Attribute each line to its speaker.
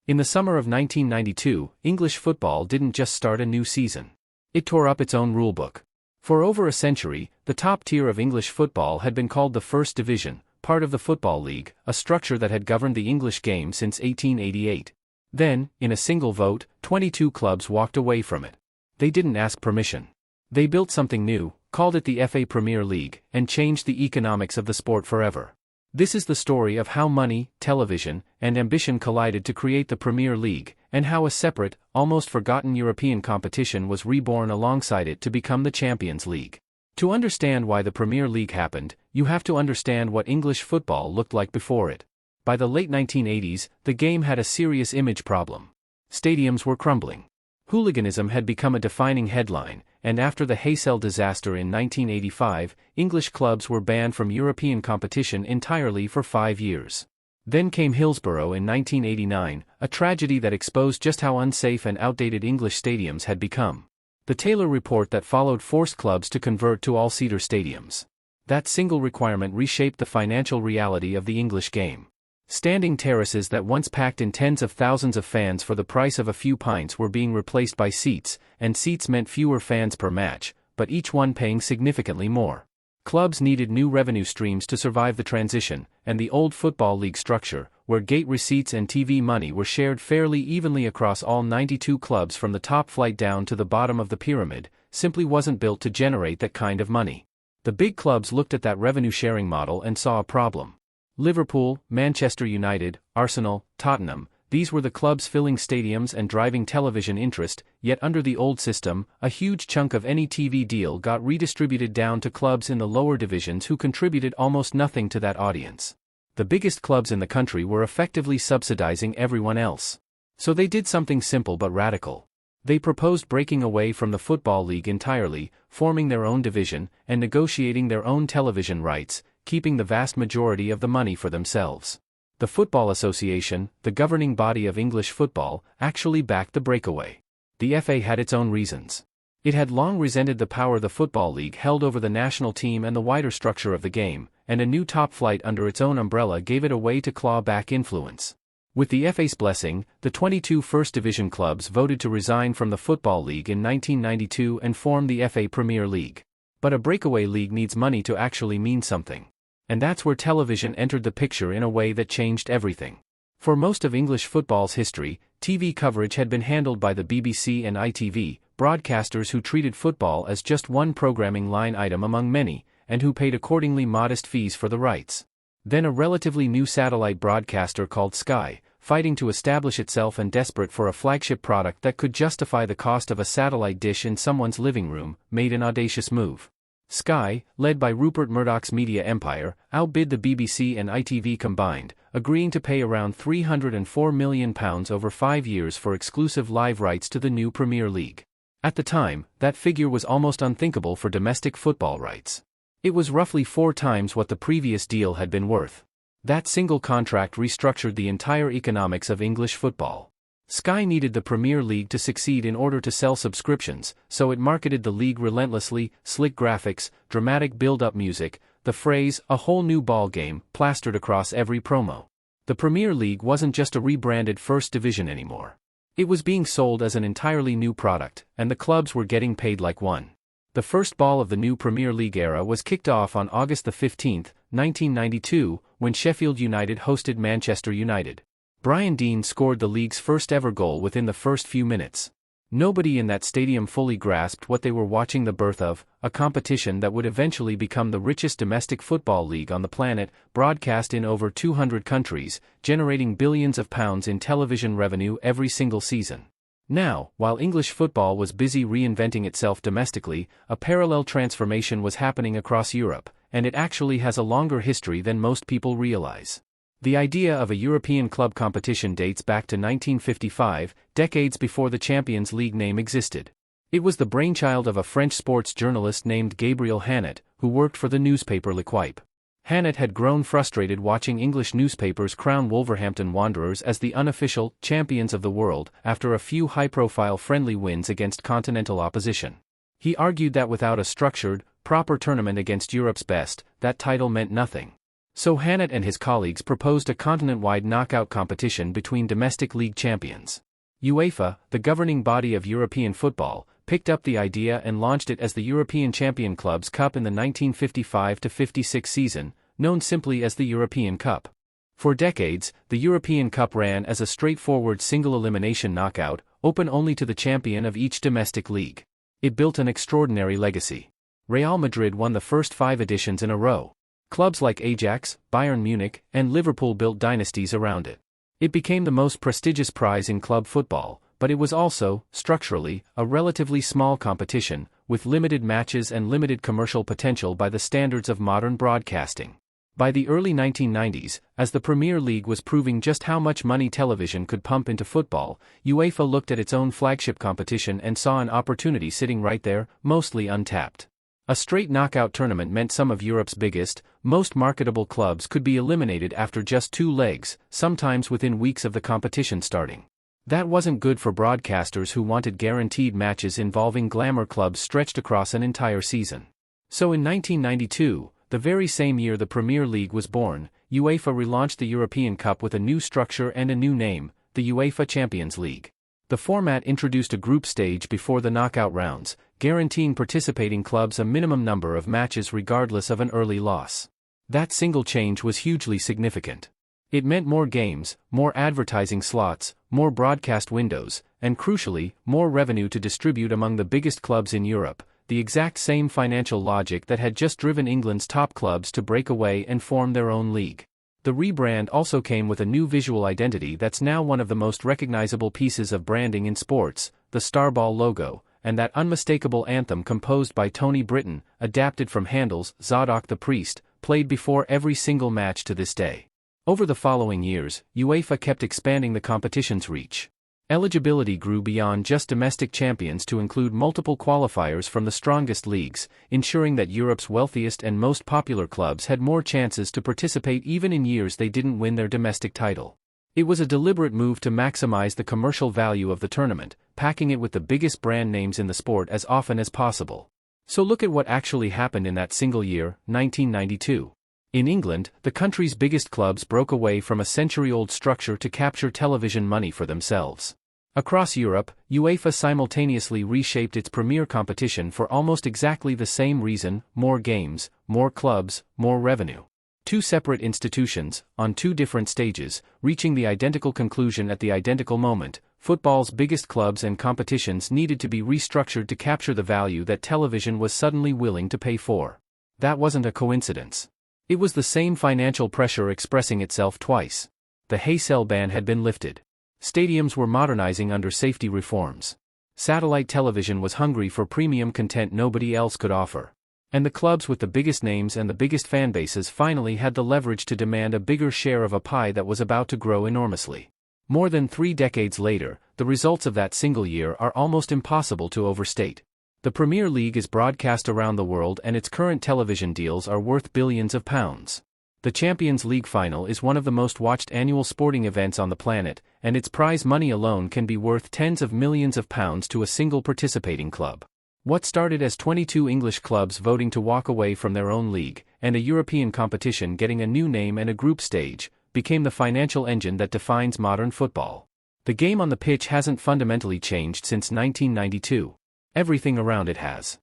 Speaker 1: In the summer of 1992, English football didn't just start a new season. It tore up its own rulebook. For over a century, the top tier of English football had been called the First Division, part of the Football League, a structure that had governed the English game since 1888. Then, in a single vote, 22 clubs walked away from it. They didn't ask permission. They built something new, called it the FA Premier League, and changed the economics of the sport forever. This is the story of how money, television, and ambition collided to create the Premier League, and how a separate, almost forgotten European competition was reborn alongside it to become the Champions League. To understand why the Premier League happened, you have to understand what English football looked like before it. By the late 1980s, the game had a serious image problem. Stadiums were crumbling. Hooliganism had become a defining headline, and after the Heysel disaster in 1985, English clubs were banned from European competition entirely for 5 years. Then came Hillsborough in 1989, a tragedy that exposed just how unsafe and outdated English stadiums had become. The Taylor Report that followed forced clubs to convert to all-seater stadiums. That single requirement reshaped the financial reality of the English game. Standing terraces that once packed in tens of thousands of fans for the price of a few pints were being replaced by seats, and seats meant fewer fans per match, but each one paying significantly more. Clubs needed new revenue streams to survive the transition, and the old Football League structure, where gate receipts and TV money were shared fairly evenly across all 92 clubs from the top flight down to the bottom of the pyramid, simply wasn't built to generate that kind of money. The big clubs looked at that revenue-sharing model and saw a problem. Liverpool, Manchester United, Arsenal, Tottenham, these were the clubs filling stadiums and driving television interest, yet under the old system, a huge chunk of any TV deal got redistributed down to clubs in the lower divisions who contributed almost nothing to that audience. The biggest clubs in the country were effectively subsidizing everyone else. So they did something simple but radical. They proposed breaking away from the Football League entirely, forming their own division, and negotiating their own television rights, keeping the vast majority of the money for themselves. The Football Association, the governing body of English football, actually backed the breakaway. The FA had its own reasons. It had long resented the power the Football League held over the national team and the wider structure of the game, and a new top flight under its own umbrella gave it a way to claw back influence. With the FA's blessing, the 22 First Division clubs voted to resign from the Football League in 1992 and form the FA Premier League. But a breakaway league needs money to actually mean something. And that's where television entered the picture in a way that changed everything. For most of English football's history, TV coverage had been handled by the BBC and ITV, broadcasters who treated football as just one programming line item among many, and who paid accordingly modest fees for the rights. Then a relatively new satellite broadcaster called Sky, fighting to establish itself and desperate for a flagship product that could justify the cost of a satellite dish in someone's living room, made an audacious move. Sky, led by Rupert Murdoch's media empire, outbid the BBC and ITV combined, agreeing to pay around £304 million over 5 years for exclusive live rights to the new Premier League. At the time, that figure was almost unthinkable for domestic football rights. It was roughly 4 times what the previous deal had been worth. That single contract restructured the entire economics of English football. Sky needed the Premier League to succeed in order to sell subscriptions, so it marketed the league relentlessly, slick graphics, dramatic build-up music, the phrase, "a whole new ball game," plastered across every promo. The Premier League wasn't just a rebranded First Division anymore. It was being sold as an entirely new product, and the clubs were getting paid like one. The first ball of the new Premier League era was kicked off on August 15, 1992, when Sheffield United hosted Manchester United. Brian Deane scored the league's first ever goal within the first few minutes. Nobody in that stadium fully grasped what they were watching: the birth of a competition that would eventually become the richest domestic football league on the planet, broadcast in over 200 countries, generating billions of pounds in television revenue every single season. Now, while English football was busy reinventing itself domestically, a parallel transformation was happening across Europe, and it actually has a longer history than most people realize. The idea of a European club competition dates back to 1955, decades before the Champions League name existed. It was the brainchild of a French sports journalist named Gabriel Hannot, who worked for the newspaper L'Equipe. Hannot had grown frustrated watching English newspapers crown Wolverhampton Wanderers as the unofficial champions of the world after a few high-profile friendly wins against continental opposition. He argued that without a structured, proper tournament against Europe's best, that title meant nothing. So Hannett and his colleagues proposed a continent-wide knockout competition between domestic league champions. UEFA, the governing body of European football, picked up the idea and launched it as the European Champion Clubs Cup in the 1955-56 season, known simply as the European Cup. For decades, the European Cup ran as a straightforward single-elimination knockout, open only to the champion of each domestic league. It built an extraordinary legacy. Real Madrid won the first 5 editions in a row. Clubs like Ajax, Bayern Munich, and Liverpool built dynasties around it. It became the most prestigious prize in club football, but it was also, structurally, a relatively small competition, with limited matches and limited commercial potential by the standards of modern broadcasting. By the early 1990s, as the Premier League was proving just how much money television could pump into football, UEFA looked at its own flagship competition and saw an opportunity sitting right there, mostly untapped. A straight knockout tournament meant some of Europe's biggest, most marketable clubs could be eliminated after just 2 legs, sometimes within weeks of the competition starting. That wasn't good for broadcasters who wanted guaranteed matches involving glamour clubs stretched across an entire season. So in 1992, the very same year the Premier League was born, UEFA relaunched the European Cup with a new structure and a new name, the UEFA Champions League. The format introduced a group stage before the knockout rounds, guaranteeing participating clubs a minimum number of matches regardless of an early loss. That single change was hugely significant. It meant more games, more advertising slots, more broadcast windows, and crucially, more revenue to distribute among the biggest clubs in Europe, the exact same financial logic that had just driven England's top clubs to break away and form their own league. The rebrand also came with a new visual identity that's now one of the most recognizable pieces of branding in sports, the Starball logo, and that unmistakable anthem composed by Tony Britton, adapted from Handel's Zadok the Priest, played before every single match to this day. Over the following years, UEFA kept expanding the competition's reach. Eligibility grew beyond just domestic champions to include multiple qualifiers from the strongest leagues, ensuring that Europe's wealthiest and most popular clubs had more chances to participate even in years they didn't win their domestic title. It was a deliberate move to maximize the commercial value of the tournament, packing it with the biggest brand names in the sport as often as possible. So look at what actually happened in that single year, 1992. In England, the country's biggest clubs broke away from a century-old structure to capture television money for themselves. Across Europe, UEFA simultaneously reshaped its premier competition for almost exactly the same reason: more games, more clubs, more revenue. 2 separate institutions, on 2 different stages, reaching the identical conclusion at the identical moment. Football's biggest clubs and competitions needed to be restructured to capture the value that television was suddenly willing to pay for. That wasn't a coincidence. It was the same financial pressure expressing itself twice. The Hay-Sell ban had been lifted. Stadiums were modernizing under safety reforms. Satellite television was hungry for premium content nobody else could offer. And the clubs with the biggest names and the biggest fan bases finally had the leverage to demand a bigger share of a pie that was about to grow enormously. More than 3 decades later, the results of that single year are almost impossible to overstate. The Premier League is broadcast around the world and its current television deals are worth billions of pounds. The Champions League final is one of the most watched annual sporting events on the planet, and its prize money alone can be worth tens of millions of pounds to a single participating club. What started as 22 English clubs voting to walk away from their own league, and a European competition getting a new name and a group stage, became the financial engine that defines modern football. The game on the pitch hasn't fundamentally changed since 1992. Everything around it has.